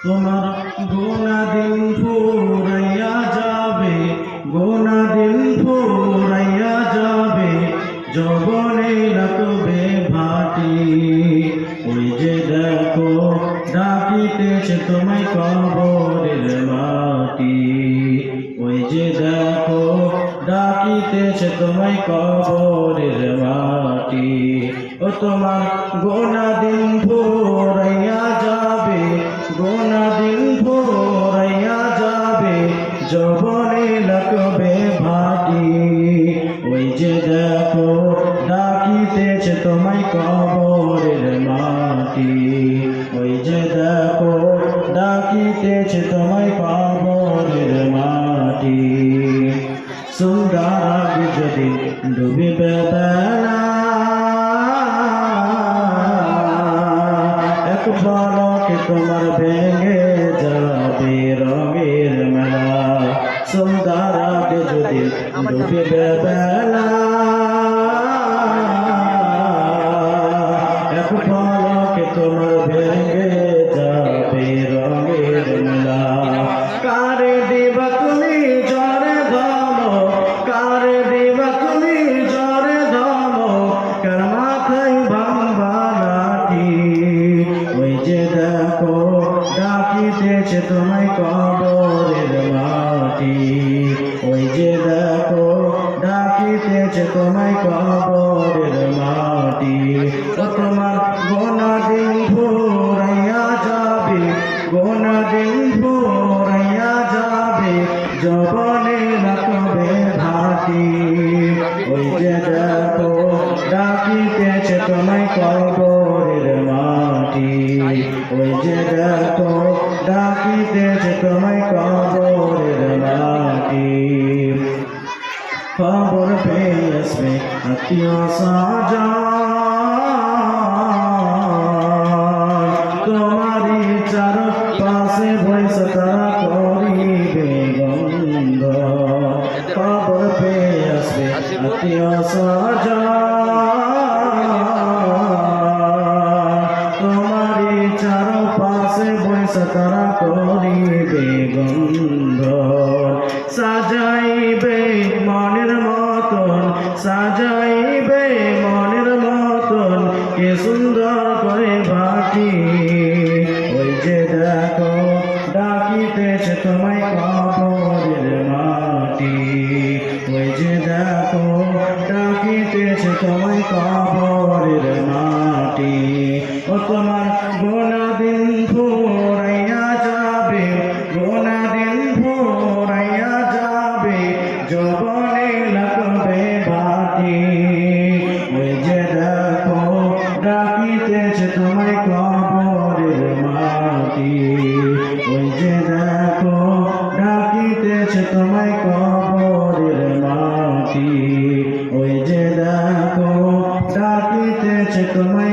তোমার গোনা দিন ফুরাইয়া যাবে, গোনা দিন ফুরাইয়া যাবে, যৌবনে লাগবে ভাটি। ওই যে দেখো ডাকিতেছে তোমায় কবরের মাটি, ওই যে দেখো ডাকিতেছে তোমায় কবরের মাটি। ও তোমার গোনা দিন ফুরাইয়া যাবে, গোনা দিন ফুরাইয়া যাবে, যৌবনে লাগবে ভাটি। ওই যে দেখো ডাকিতেছে তোমায় কবরের মাটি, ওই যে দেখো ডাকিতেছে তোমায় কবরের মাটি। সন্ধ্যার আগে যদি ডুবিবে বেলা, এক পলকে তোমার ভেঙে যাবে রঙের মেলা। সন্ধ্যার আগে যদি ডুবিবে বেলা, এক পলকে তোমার ভেঙে যাবে রঙের মেলা। কারে দিবা তুমি ঝড়ে ধমক, কারে দিবা তুমি ঝড়ে ধমক, কার মাথায় ভাঙবা লাঠি। ওই যে দেখো ডাকিতেছে তোমায় কবরের মাটি, ওই যে দেখো ডাকিতেছে তোমায় কবরের মাটি। ও তোমার গোনা দিন ফুরাইয়া যাবে, গোনা দিন ফুরাইয়া যাবে, যৌবনে লাগবে ভাটি। ওই যে দেখো ডাকিতেছে তোমায় কবরের মাটি, ওই যে দেখো ডাকিতেছে তোমায় কবরের মাটি। খবর পেয়ে আসবে আত্মীয় স্বজন, তোমারই চারপাশে বসে তারা করিবে বন্ধ। খবর পেয়ে আসবে আত্মীয় স্বজন, তোমারই চারপাশে বসে তারা করিবে বন্ধ। সাজাইবে মনের মতন, সাজাইবে মনের মতন, কে সুন্দর করে ভাটি। ওই যে দেখো ডাকিতেছে তোমায় কবরের মাটি, ওই যে দেখো ডাকিতেছে তোমায় কবরের মাটি। ও তোমার গোনা দিন ফুরাইয়া যাবে, গোনা দিন ফুরাইয়া যাবে, যৌবনে লাগবে ভাটি। ওই যে দেখো ডাকিতেছে তোমায় কবরের মাটি, ওই যে দেখো ডাকিতেছে তোমায় কবরের মাটি, ওই যে দেখো ডাকিতেছে তোমায়